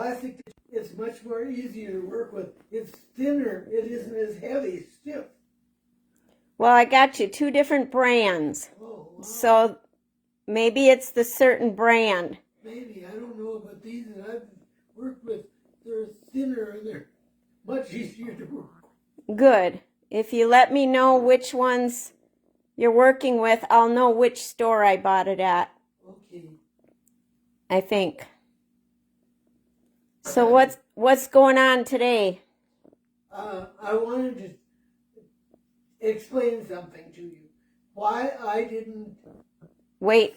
plastic, it's much more easier to work with. It's thinner. It isn't as heavy, stiff. Well, I got you 2 different brands. Oh, wow. So maybe it's the certain brand. Maybe. I don't know, but these that I've worked with, they're thinner and they're much easier to work with. Good. If you let me know which ones you're working with, I'll know which store I bought it at. Okay. I think. So what's going on today? I wanted to explain something to you. Why I didn't... Wait.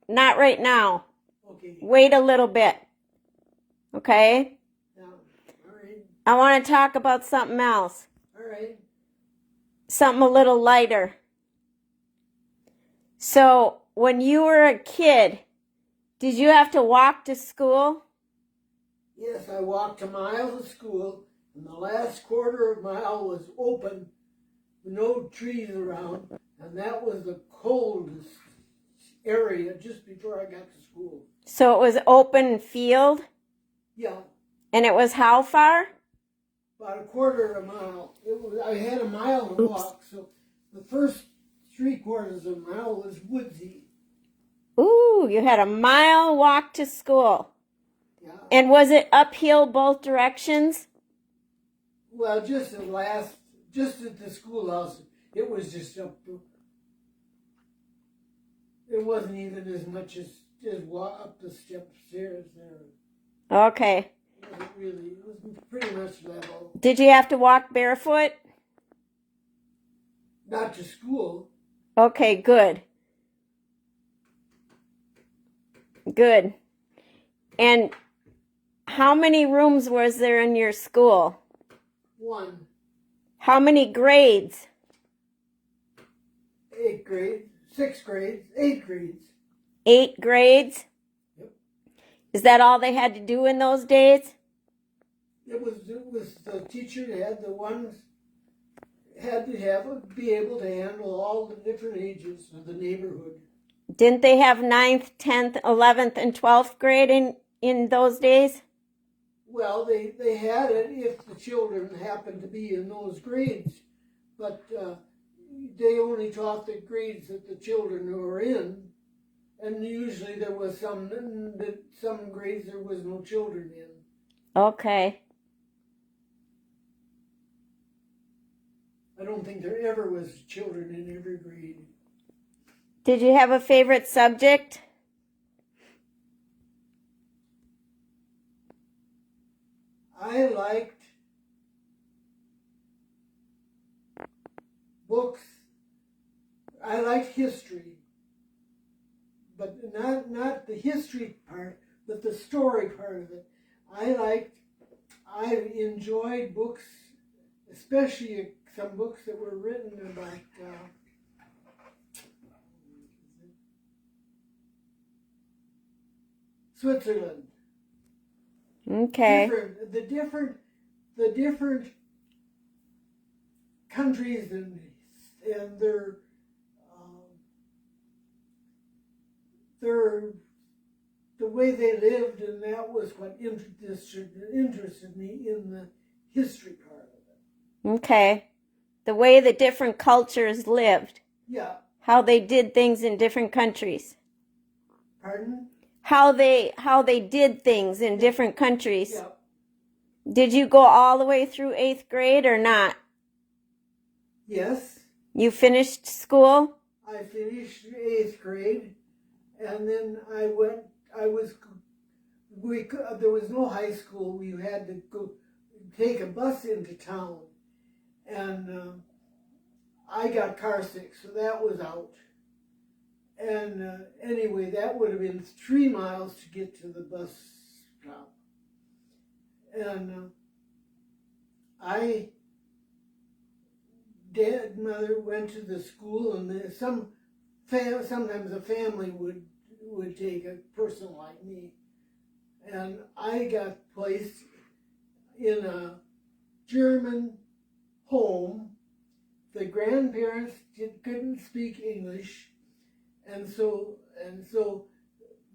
Not right now. Okay. Wait a little bit. Okay? Now, all right. I want to talk about something else. All right. Something a little lighter. So, when you were a kid, did you have to walk to school? Yes, I walked a mile to school, and the last quarter of a mile was open, with no trees around, and that was the coldest area just before I got to school. So it was open field? Yeah, And it was how far? about a quarter of a mile. I had a mile to walk, so the first 3/4 of a mile was woodsy. Ooh, you had a mile walk to school. Yeah. And was it uphill both directions? Well, just at the schoolhouse, it was just up. It wasn't even as much as just walk up the stairs there. Okay. It wasn't really. It was pretty much level. Did you have to walk barefoot? Not to school. Okay, good. Good. And how many rooms was there in your school? 1. How many grades? 8 grades, 6 grades, 8 grades. 8 grades? Yep. Is that all they had to do in those days? It was the teacher had to be able to handle all the different ages of the neighborhood. Didn't they have 9th, 10th, 11th, and 12th grade in those days? Well, they had it if the children happened to be in those grades, but they only taught the grades that the children were in, and usually there was some grades there was no children in. Okay. I don't think there ever was children in every grade. Did you have a favorite subject? I liked books. I liked history, but not the history part, but the story part of it. I enjoyed books, especially some books that were written about Switzerland. Okay. The different countries and the way they lived, and that was what interested me in the history part of it. Okay. The way the different cultures lived. Yeah. How they did things in different countries. Pardon? How they did things in different countries. Yeah. Did you go all the way through 8th grade or not? Yes. You finished school? I finished 8th grade, and then there was no high school. We had to go take a bus into town, and I got car sick, so that was out. And anyway, that would have been 3 miles to get to the bus stop. And Dad and Mother went to the school, and sometimes a family would take a person like me. And I got placed in a German home. The grandparents couldn't speak English, and so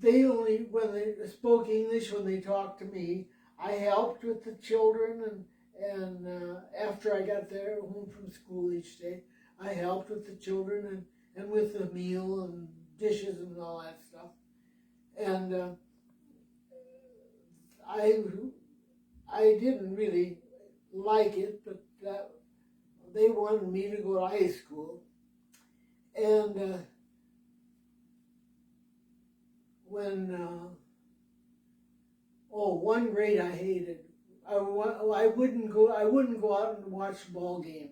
they only, when they spoke English, when they talked to me, I helped with the children, and after I got there home from school each day, I helped with the children and with the meal and dishes and all that stuff. And I didn't really like it, but they wanted me to go to high school. And one grade I hated. I wouldn't go out and watch the ball game,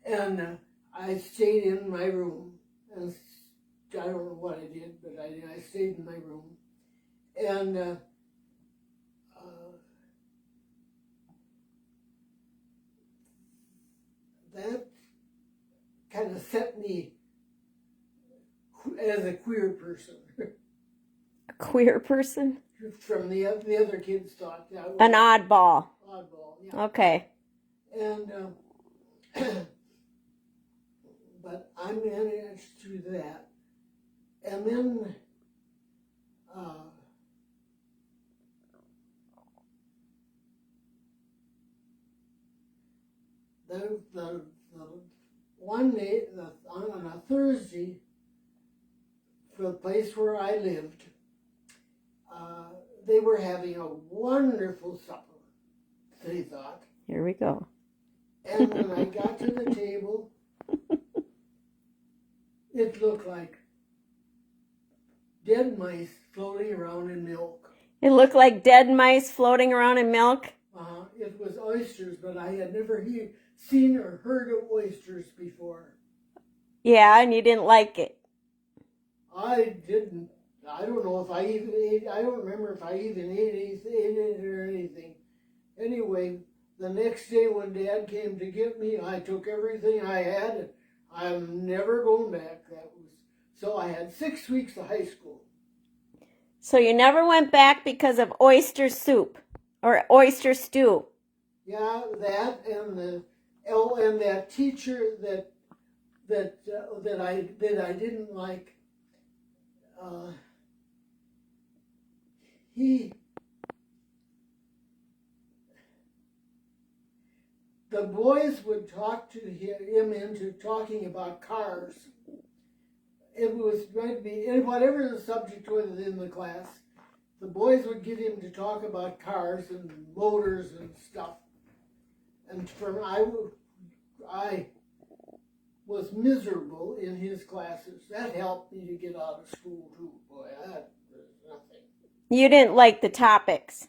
and I stayed in my room. And I don't know what I did, but I stayed in my room, and that kind of set me as a queer person. A queer person? From the other kids thought. Yeah, an oddball. Oddball, yeah. Okay. And but I managed to do that, and then the one day on a Thursday, for the place where I lived, they were having a wonderful supper, they thought. Here we go. And when I got to the table, it looked like dead mice floating around in milk. It looked like dead mice floating around in milk? It was oysters, but I had never seen or heard of oysters before. Yeah, and you didn't like it. I didn't. I don't know if I even ate. I don't remember if I even ate it or anything. Anyway, the next day when Dad came to get me, I took everything I had, and I'm never going back. So I had 6 weeks of high school. So you never went back because of oyster soup or oyster stew? Yeah, that and that teacher that I didn't like. The boys would talk to him into talking about cars. It was going to be, whatever the subject was in the class, the boys would get him to talk about cars and motors and stuff. And I was miserable in his classes. That helped me to get out of school too. Boy, that was nothing. You didn't like the topics?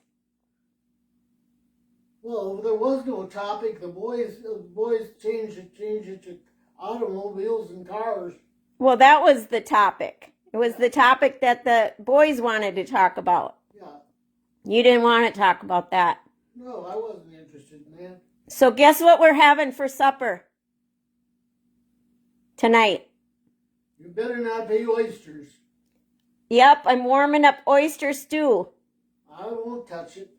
Well, there was no topic. The boys changed it to automobiles and cars. Well, that was the topic. It was the topic that the boys wanted to talk about. Yeah. You didn't want to talk about that. No, I wasn't interested in that. So guess what we're having for supper tonight? You better not be oysters. Yep, I'm warming up oyster stew. I won't touch it.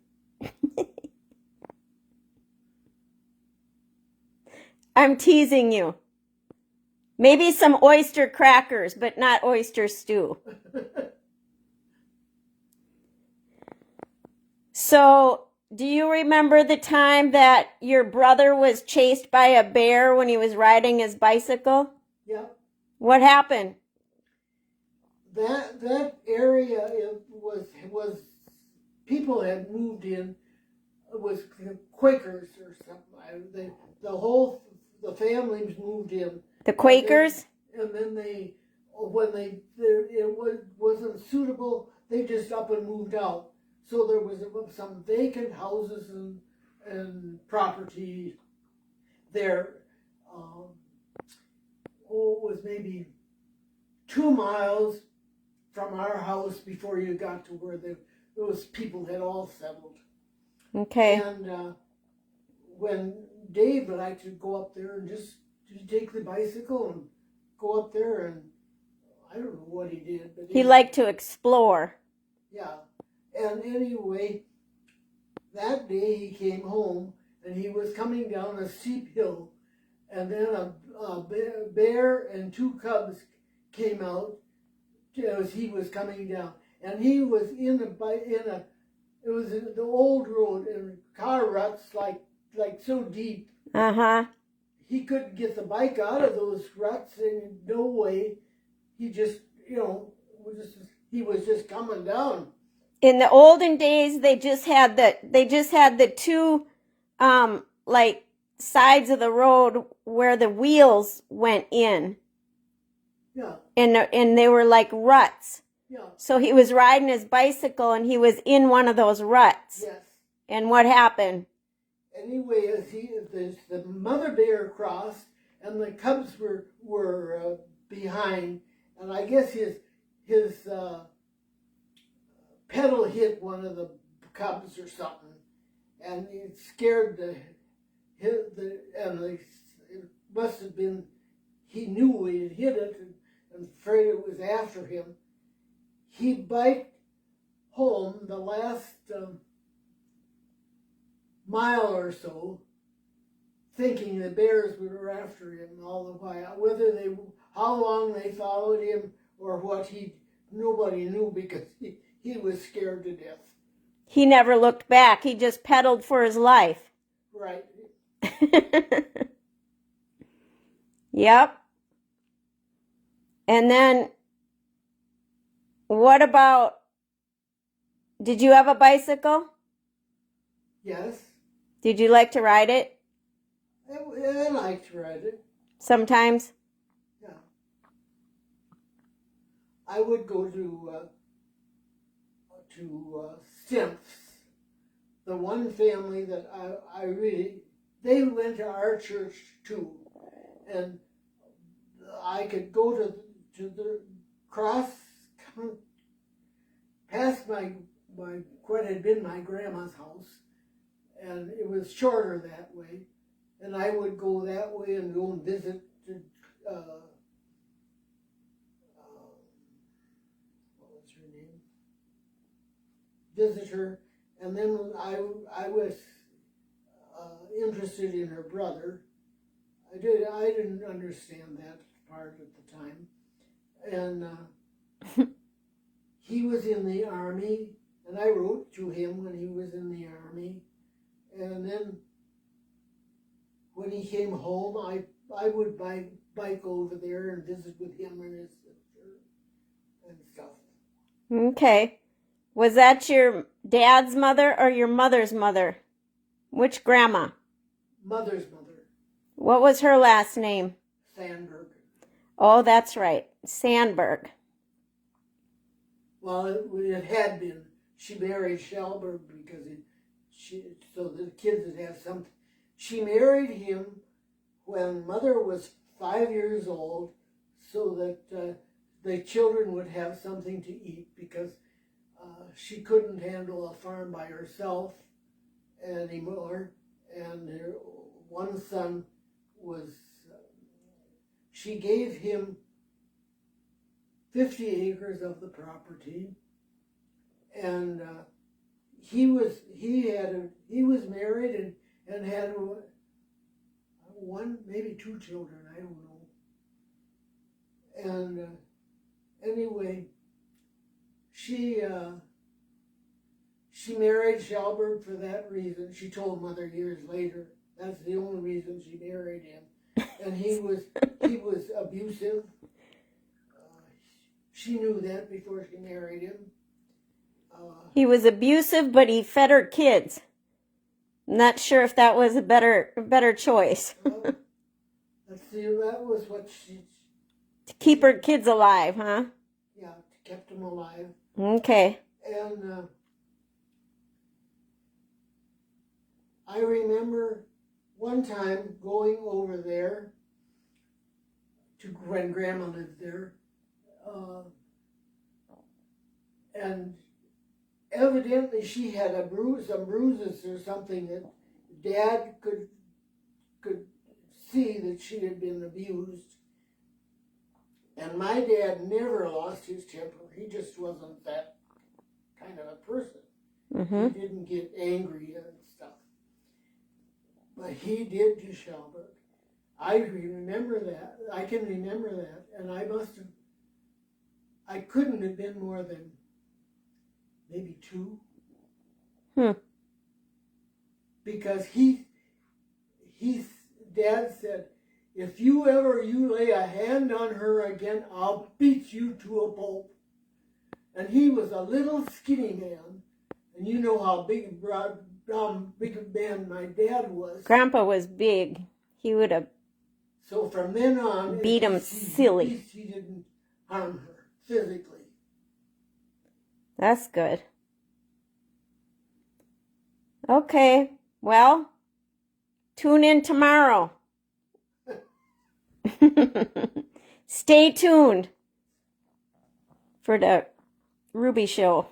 I'm teasing you. Maybe some oyster crackers, but not oyster stew. So, do you remember the time that your brother was chased by a bear when he was riding his bicycle? Yeah. What happened? That area was people had moved in. It was Quakers or something. The families moved in. The Quakers? And then it wasn't suitable, they just up and moved out. So there was some vacant houses and property there. It was maybe 2 miles from our house before you got to where those people had all settled. Okay. And when Dave liked to go up there and just take the bicycle and go up there, and I don't know what he did, but he liked to explore. Yeah. And anyway, that day he came home and he was coming down a steep hill, and then a bear and 2 cubs came out as he was coming down, and he was it was in the old road, and car ruts like so deep. Uh-huh. He couldn't get the bike out of those ruts in no way. He just, he was just coming down. In the olden days, they just had the two like sides of the road where the wheels went in. Yeah. And they were like ruts. Yeah. So he was riding his bicycle and he was in one of those ruts. Yes. And what happened? Anyway, as the mother bear crossed and the cubs were behind, and I guess his pedal hit one of the cubs or something, and it scared it must have been, he knew he had hit it and afraid it was after him. He biked home the last mile or so, thinking the bears were after him all the while. How long they followed him or what, nobody knew, because he was scared to death. He never looked back. He just pedaled for his life. Right. Yep. And then, what about, did you have a bicycle? Yes. Did you like to ride it? I like to ride it. Sometimes? Yeah. I would go to Stimps. The one family that I really, they went to our church too, and I could go to the cross, past my what had been my grandma's house, and it was shorter that way, and I would go that way and go and visit what was her name? Visitor, and then I was interested in her brother. I didn't understand that part at the time, and he was in the army, and I wrote to him when he was in the army, and then when he came home, I would bike over there and visit with him and his sister and stuff. Okay. Was that your dad's mother or your mother's mother? Which grandma? Mother's mother. What was her last name? Sandberg. Oh, that's right. Sandberg. Well, it had been. She married Shelberg because so the kids would have something. She married him when Mother was 5 years old, so that the children would have something to eat, because she couldn't handle a farm by herself anymore. And her one son was, she gave him 50 acres of the property, and he was married and had one, maybe two children, I don't know. And anyway, she married Shelberg for that reason. She told Mother years later that's the only reason she married him, and he was abusive. She knew that before she married him. He was abusive, but he fed her kids. Not sure if that was a better choice. Let's see, that was what she... To keep her kids alive, huh? Yeah, kept them alive. Okay. And I remember one time going over there to when Grandma lived there, and evidently she had some bruises or something that Dad could see that she had been abused. And my dad never lost his temper. He just wasn't that kind of a person. Mm-hmm. He didn't get angry and stuff. But he did to Shelberg. I remember that. I can remember that. And I couldn't have been more than maybe 2. Hmm. Because Dad said, if you lay a hand on her again, I'll beat you to a pulp. And he was a little skinny man, and you know how big a man my dad was. Grandpa was big. He would have So from then on, beat him silly. At least he didn't harm her physically. That's good. Okay, well, tune in tomorrow. Stay tuned for the Ruby Show.